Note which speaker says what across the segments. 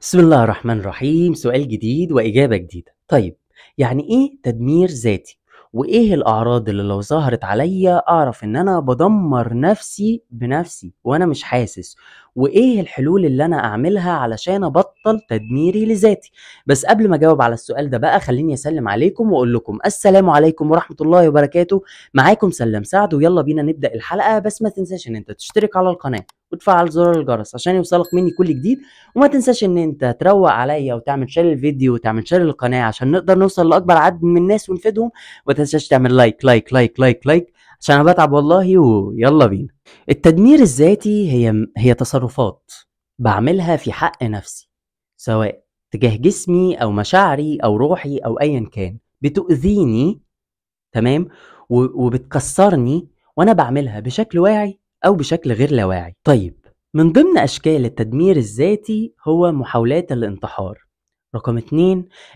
Speaker 1: بسم الله الرحمن الرحيم. سؤال جديد وإجابة جديدة. طيب، يعني إيه تدمير ذاتي؟ وإيه الأعراض اللي لو ظهرت عليا أعرف إن أنا بدمر نفسي بنفسي وأنا مش حاسس؟ وإيه الحلول اللي أنا أعملها علشان أبطل تدميري لذاتي؟ بس قبل ما أجاوب على السؤال ده بقى خليني أسلم عليكم وأقول لكم السلام عليكم ورحمة الله وبركاته. معاكم سلام سعد، ويلا بينا نبدأ الحلقة. بس ما تنساش إن أنت تشترك على القناة وتفعل زر الجرس عشان يوصلك مني كل جديد. وما تنساش ان انت تروق عليا وتعمل شير للفيديو وتعمل شير للقناه عشان نقدر نوصل لاكبر عدد من الناس ونفيدهم. وما تنساش تعمل لايك لايك لايك لايك لايك عشان انا بتعب والله. ويلا بينا. التدمير الذاتي هي تصرفات بعملها في حق نفسي، سواء تجاه جسمي او مشاعري او روحي او ايا كان، بتؤذيني، تمام، وبتكسرني، وانا بعملها بشكل واعي او بشكل غير لا واعي. طيب، من ضمن اشكال التدمير الذاتي هو محاولات الانتحار. رقم 2،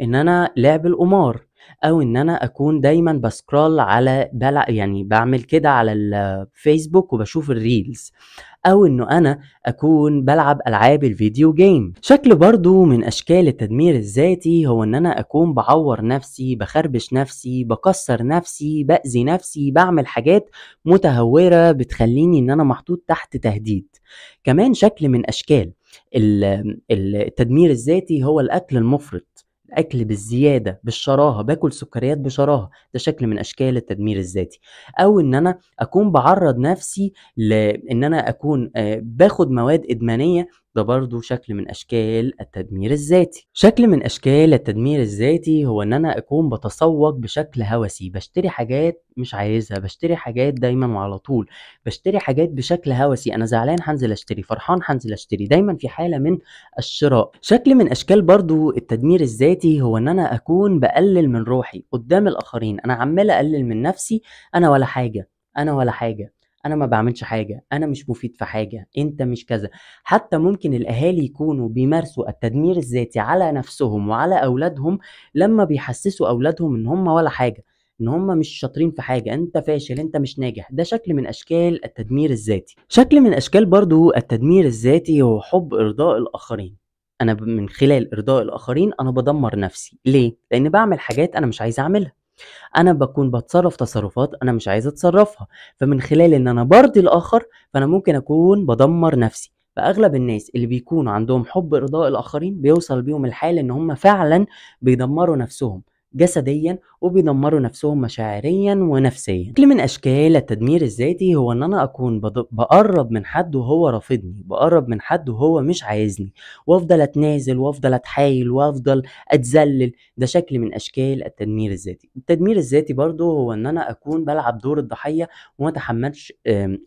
Speaker 1: ان انا لعب القمار، او ان انا اكون دايما بسكرول على يعني بعمل كده على الفيسبوك وبشوف الريلز، او انه انا اكون بلعب العاب الفيديو جيم. شكل برضو من اشكال التدمير الذاتي هو ان انا اكون بعور نفسي، بخربش نفسي، بكسر نفسي، باذي نفسي، بعمل حاجات متهورة بتخليني ان انا محطوط تحت تهديد. كمان شكل من اشكال التدمير الذاتي هو الاكل المفرط، الاكل بالزياده بالشراهه، باكل سكريات بشراهه، ده شكل من اشكال التدمير الذاتي. او ان انا اكون بعرض نفسي لان انا اكون باخد مواد ادمانيه، ده برضو شكل من اشكال التدمير الذاتي. شكل من اشكال التدمير الذاتي هو ان انا اكون بتسوق بشكل هوسي، بشتري حاجات مش عايزها، بشتري حاجات دايما وعلى طول، بشتري حاجات بشكل هوسي، انا زعلان هنزل اشتري، فرحان هنزل اشتري، دايما في حالة من الشراء. شكل من اشكال برضو التدمير الذاتي هو ان انا اكون بقلل من روحي قدام الاخرين، انا عمال اقلل من نفسي، انا ولا حاجة، انا ولا حاجة، انا ما بعملش حاجة، انا مش مفيد في حاجة، انت مش كذا. حتى ممكن الاهالي يكونوا بيمارسوا التدمير الذاتي على نفسهم وعلى اولادهم، لما بيحسسوا اولادهم ان هم ولا حاجة، ان هم مش شاطرين في حاجة، انت فاشل، انت مش ناجح. ده شكل من اشكال التدمير الذاتي. شكل من اشكال برضو التدمير الذاتي هو حب ارضاء الاخرين. انا من خلال ارضاء الاخرين انا بدمر نفسي. ليه؟ لان بعمل حاجات انا مش عايز اعملها، انا بكون بتصرف تصرفات انا مش عايز اتصرفها، فمن خلال ان انا برضي الاخر فانا ممكن اكون بدمر نفسي. فاغلب الناس اللي بيكونوا عندهم حب ارضاء الاخرين بيوصل بيهم الحال ان هم فعلا بيدمروا نفسهم جسديا، وبيدمروا نفسهم مشاعريا ونفسيا. شكل من اشكال التدمير الذاتي هو ان انا اكون بقرب من حد وهو رافضني، بقرب من حد وهو مش عايزني، وافضل اتنازل وافضل اتحايل وافضل اتذلل. ده شكل من اشكال التدمير الذاتي. التدمير الذاتي برضو هو ان انا اكون بلعب دور الضحية وما اتحملش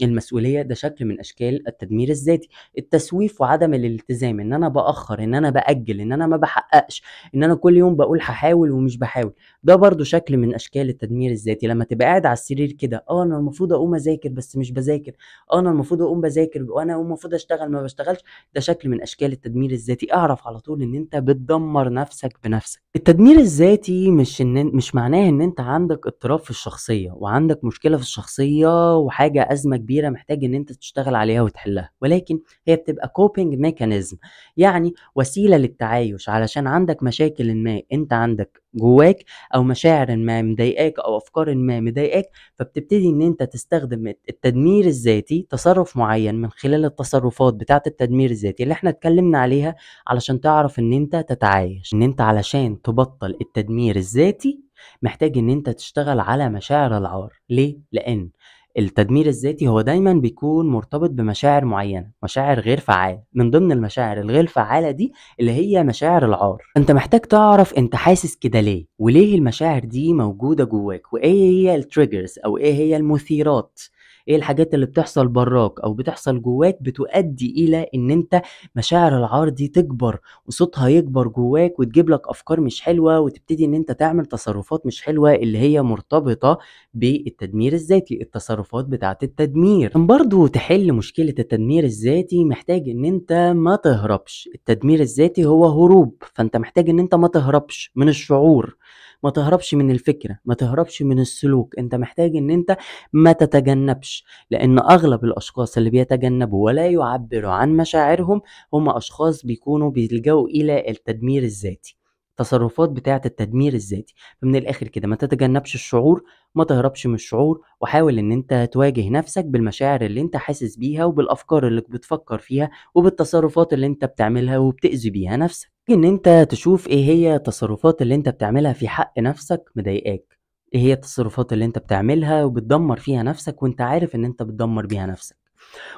Speaker 1: المسؤولية. ده شكل من اشكال التدمير الذاتي. التسويف وعدم الالتزام، ان انا باخر، ان انا باجل، ان انا ما بحققش، ان انا كل يوم بقول هحاول ومش بحاول، ده برضو شكل من اشكال التدمير الذاتي. لما تبقى قاعد على السرير كده، انا المفروض اقوم اذاكر بس مش بذاكر، انا المفروض اقوم بذاكر، وانا المفروض اشتغل ما بشتغلش، ده شكل من اشكال التدمير الذاتي. اعرف على طول ان انت بتدمر نفسك بنفسك. التدمير الذاتي مش معناه ان انت عندك اضطراب في الشخصية وعندك مشكلة في الشخصية وحاجة ازمة كبيرة محتاج ان انت تشتغل عليها وتحلها، ولكن هي بتبقى كوبينج ميكانيزم، يعني وسيلة للتعايش. علشان عندك مشاكل ما انت عندك جواك، او مشاعر ما مضايقاك، او افكار ما مضايقاك، فبتبتدي ان انت تستخدم التدمير الذاتي، تصرف معين من خلال التصرفات بتاعة التدمير الذاتي اللي احنا اتكلمنا عليها، علشان تعرف ان انت تتعايش. ان انت علشان تبطل التدمير الذاتي محتاج ان انت تشتغل على مشاعر العار. ليه؟ لان التدمير الذاتي هو دايما بيكون مرتبط بمشاعر معينة، مشاعر غير فعالة. من ضمن المشاعر الغير فعالة دي اللي هي مشاعر العار. انت محتاج تعرف انت حاسس كده ليه، وليه المشاعر دي موجودة جواك، وايه هي التريجرز، او ايه هي المثيرات، ايه الحاجات اللي بتحصل براك او بتحصل جواك بتؤدي الى ان انت مشاعر العار دي تكبر وصوتها يكبر جواك وتجيب لك افكار مش حلوة، وتبتدي ان انت تعمل تصرفات مش حلوة اللي هي مرتبطة بالتدمير الذاتي، التصرفات بتاعة التدمير. عشان برضو تحل مشكلة التدمير الذاتي محتاج ان انت ما تهربش. التدمير الذاتي هو هروب، فانت محتاج ان انت ما تهربش من الشعور، ما تهربش من الفكرة، ما تهربش من السلوك، انت محتاج ان انت ما تتجنبش، لان اغلب الاشخاص اللي بيتجنبوا ولا يعبروا عن مشاعرهم هم اشخاص بيكونوا بيلجأوا الى التدمير الذاتي، تصرفات بتاعة التدمير الذاتي. فمن الاخر كده ما تتجنبش الشعور، ما تهربش من الشعور، وحاول ان انت تواجه نفسك بالمشاعر اللي انت حاسس بيها وبالافكار اللي بتفكر فيها وبالتصرفات اللي انت بتعملها وبتأذي بيها نفسك. ان انت تشوف ايه هي التصرفات اللي انت بتعملها في حق نفسك مضايقاك، ايه هي التصرفات اللي انت بتعملها وبتدمر فيها نفسك وانت عارف ان انت بتدمر بيها نفسك.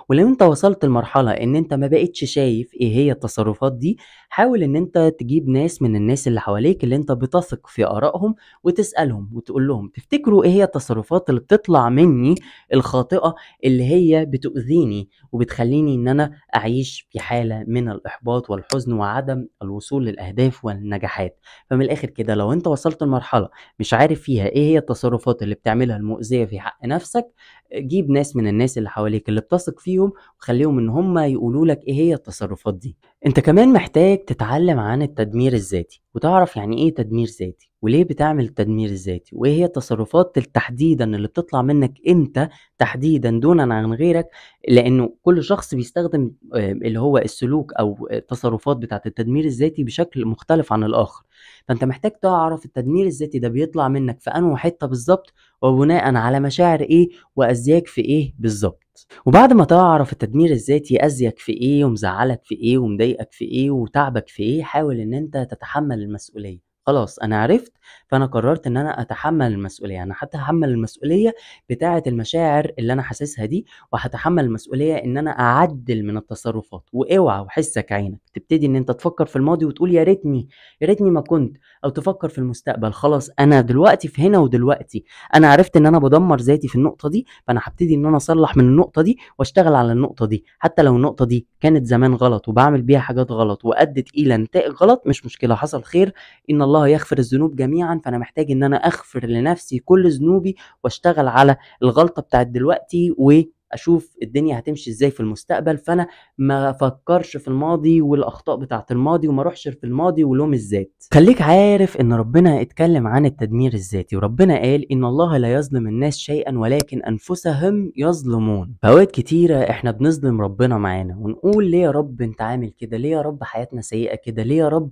Speaker 1: ولو انت وصلت لمرحلة ان انت ما بقتش شايف ايه هي التصرفات دي، حاول ان انت تجيب ناس من الناس اللي حواليك اللي انت بتثق في آرائهم وتسألهم وتقول لهم تفتكروا ايه هي التصرفات اللي بتطلع مني الخاطئة اللي هي بتؤذيني وبتخليني ان انا اعيش في حالة من الاحباط والحزن وعدم الوصول للاهداف والنجاحات. فمن الاخر كده لو انت وصلت لمرحلة مش عارف فيها ايه هي التصرفات اللي بتعملها المؤذية في حق نفسك، جيب ناس من الناس اللي حواليك اللي بتثق فيهم وخليهم ان هم يقولوا لك ايه هي التصرفات دي. انت كمان محتاج تتعلم عن التدمير الذاتي وتعرف يعني ايه تدمير ذاتي وليه بتعمل التدمير الذاتي وايه هي التصرفات تحديدا اللي بتطلع منك انت تحديدا دونا عن غيرك، لانه كل شخص بيستخدم اللي هو السلوك او التصرفات بتاعت التدمير الذاتي بشكل مختلف عن الاخر. فانت محتاج تعرف التدمير الذاتي ده بيطلع منك في انهي حتة بالظبط وبناء على مشاعر ايه وأذياك في إيه بالظبط. وبعد ما تعرف التدمير الذاتي أذيك في إيه ومزعلك في إيه ومضايقك في إيه وتعبك في إيه، حاول إن أنت تتحمل المسؤولية. خلاص أنا عرفت، فأنا قررت إن أنا أتحمل المسؤولية، أنا هتحمل المسؤولية بتاعة المشاعر اللي أنا حاسسها دي، وهتحمل المسؤولية إن أنا أعدل من التصرفات. وأوعى وحسك عينك تبتدي إن أنت تفكر في الماضي وتقول يا ريتني، يا ريتني ما كنت، أو تفكر في المستقبل. خلاص أنا دلوقتي في هنا ودلوقتي، انا عرفت ان انا بدمر ذاتي في النقطه دي، فانا هبتدي ان انا اصلح من النقطه دي واشتغل على النقطه دي، حتى لو النقطه دي كانت زمان غلط وبعمل بيها حاجات غلط وادت الى نتائج غلط، مش مشكله، حصل خير، ان الله يغفر الذنوب جميعا. فانا محتاج ان انا اغفر لنفسي كل ذنوبي واشتغل على الغلطه بتاعت دلوقتي واشوف الدنيا هتمشي ازاي في المستقبل. فانا ما افكرش في الماضي والاخطاء بتاعت الماضي وما اروحش في الماضي ولوم الذات. خليك عارف ان ربنا اتكلم عن التدمير الذاتي، وربنا قال ان الله لا يظلم الناس شيئا ولكن انفسهم يظلمون. فاوقات كتيره احنا بنظلم ربنا معانا ونقول ليه يا رب انت عامل كده، ليه يا رب حياتنا سيئه كده، ليه يا رب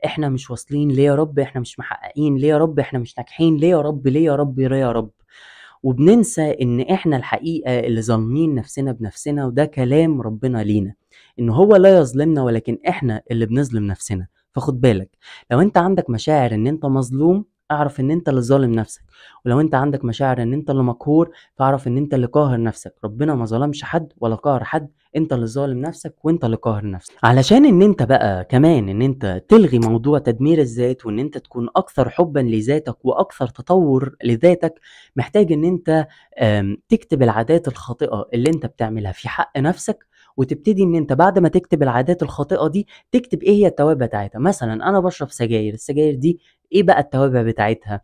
Speaker 1: احنا مش واصلين، ليه يا رب احنا مش محققين، ليه يا رب احنا مش ناجحين، ليه يا رب، ليه يا رب، ليه يا رب. وبننسى ان احنا الحقيقة اللي ظالمين نفسنا بنفسنا، وده كلام ربنا لينا ان هو لا يظلمنا ولكن احنا اللي بنظلم نفسنا. فخد بالك، لو انت عندك مشاعر ان انت مظلوم اعرف ان انت اللي ظالم نفسك، ولو انت عندك مشاعر ان انت اللي مقهور فاعرف ان انت اللي قاهر نفسك. ربنا ما ظلمش حد ولا قهر حد، انت اللي ظالم نفسك وانت اللي قاهر نفسك. علشان ان انت بقى كمان ان انت تلغي موضوع تدمير الذات وان انت تكون اكثر حبا لذاتك واكثر تطور لذاتك، محتاج ان انت تكتب العادات الخاطئة اللي انت بتعملها في حق نفسك، وتبتدي ان انت بعد ما تكتب العادات الخاطئة دي تكتب ايه هي التوابع بتاعتها. مثلا انا بشرب سجاير، السجاير دي ايه بقى التوابع بتاعتها؟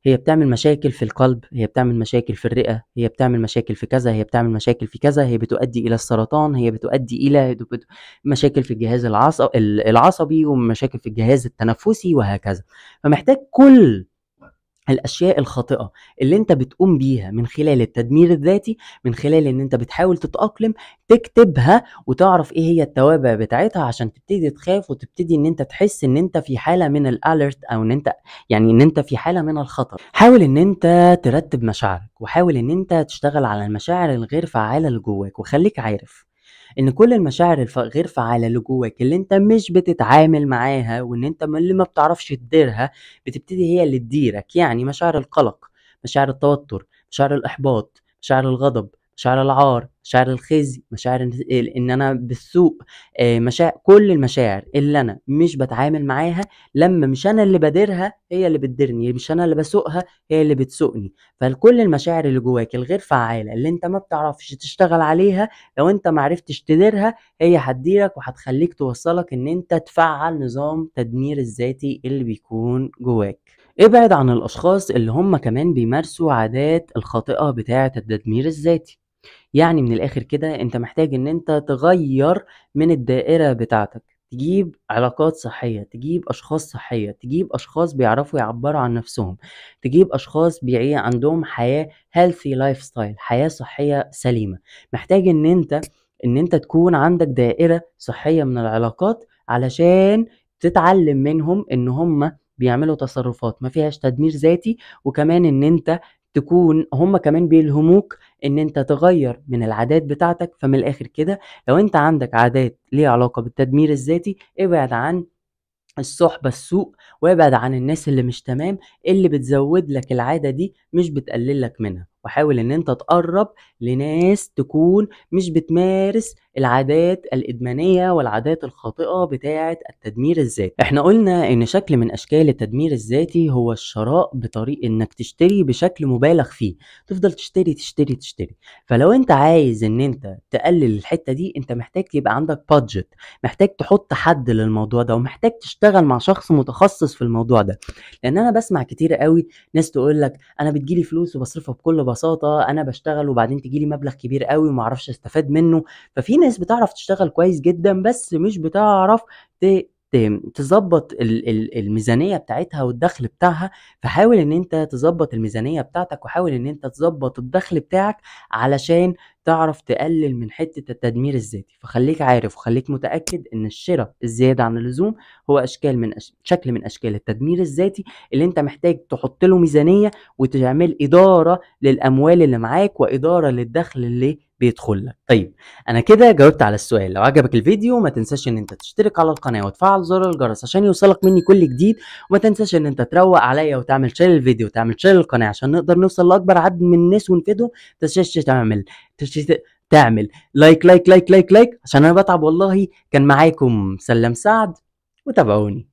Speaker 1: هي بتعمل مشاكل في القلب، هي بتعمل مشاكل في الرئة، هي بتعمل مشاكل في كذا، هي بتعمل مشاكل في كذا، هي بتؤدي الى السرطان، هي بتؤدي الى مشاكل في الجهاز العصبي ومشاكل في الجهاز التنفسي وهكذا. فمحتاج كل الاشياء الخاطئة اللي انت بتقوم بيها من خلال التدمير الذاتي، من خلال ان انت بتحاول تتأقلم، تكتبها وتعرف ايه هي التوابع بتاعتها عشان تبتدي تخاف وتبتدي ان انت تحس ان انت في حالة من الاليرت، او ان انت يعني ان انت في حالة من الخطر. حاول ان انت ترتب مشاعرك وحاول ان انت تشتغل على المشاعر الغير فعالة اللي جواك، وخليك عارف ان كل المشاعر غير فعالة اللي جواك اللي انت مش بتتعامل معاها وان انت اللي ما بتعرفش تديرها بتبتدي هي اللي تديرك. يعني مشاعر القلق، مشاعر التوتر، مشاعر الاحباط، مشاعر الغضب، مشاعر العار، مشاعر الخزي، مشاعر ان انا بالسوء، مشاعر، كل المشاعر اللي انا مش بتعامل معاها لما مش انا اللي بديرها هي اللي بتديرني، مش انا اللي بسوقها هي اللي بتسوقني. فكل المشاعر اللي جواك الغير فعالة اللي انت ما بتعرفش تشتغل عليها، لو انت معرفتش تديرها هي هتديرك وهتخليك توصلك ان انت تفعل نظام تدمير الذاتي اللي بيكون جواك. ابعد عن الاشخاص اللي هم كمان بيمارسوا عادات الخاطئة بتاعة التدمير الذاتي. يعني من الاخر كده انت محتاج ان انت تغير من الدائرة بتاعتك، تجيب علاقات صحية، تجيب أشخاص صحية، تجيب أشخاص بيعرفوا يعبّروا عن نفسهم، تجيب أشخاص عندهم حياة healthy lifestyle، حياة صحية سليمة. محتاج إن أنت تكون عندك دائرة صحية من العلاقات علشان تتعلم منهم إن هم بيعملوا تصرفات ما فيهاش تدمير ذاتي، وكمان إن أنت تكون هم كمان بيلهموك إن أنت تغيّر من العادات بتاعتك. فمن الآخر كده، لو أنت عندك عادات ليها علاقة بالتدمير الذاتي، ابعد عن الصُحبة السوء، وابعد عن الناس اللي مش تمام، اللي بتزوّد لك العادة دي مش بتقلل لك منها. وحاول إن أنت تقرّب لناس تكون مش بتمارس العادات الإدمانية والعادات الخاطئة بتاعة التدمير الذاتي. إحنا قُلنا إن شكل من أشكال التدمير الذاتي هو الشراء بطريق إنك تشتري بشكل مُبالغ فيه، تفضل تشتري، تشتري، تشتري. فلو أنت عايز إن أنت تقلل الحتّة دي، أنت محتاج يبقى عندك budget، محتاج تحط حد للموضوع ده، ومحتاج تشتغل مع شخص متخصص في الموضوع ده. لان انا بسمع كتير قوي ناس تقول لك انا بتجيلي فلوس وبصرفها بكل بساطه، انا بشتغل وبعدين تجيلي مبلغ كبير قوي وما اعرفش استفاد منه. ففي ناس بتعرف تشتغل كويس جدا بس مش بتعرف تظبط الميزانيه بتاعتها والدخل بتاعها. فحاول ان انت تظبط الميزانيه بتاعتك، وحاول ان انت تظبط الدخل بتاعك علشان تعرف تقلل من حتة التدمير الذاتي. فخليك عارف وخليك متأكد ان الشراء الزيادة عن اللزوم هو شكل من اشكال التدمير الذاتي، اللي انت محتاج تحط له ميزانية وتعمل إدارة للأموال اللي معاك وإدارة للدخل اللي بيدخل لك. طيب، انا كده جاوبت على السؤال. لو عجبك الفيديو ما تنساش ان انت تشترك على القناة وتفعل زر الجرس عشان يوصلك مني كل جديد، وما تنساش ان انت تروق عليا وتعمل شير للفيديو وتعمل شير للقناة عشان نقدر نوصل لاكبر عدد من الناس ونفيدهم. ما تنساش تعمل لايك لايك لايك لايك لايك عشان انا بتعب والله. كان معاكم سلام سعد، وتابعوني.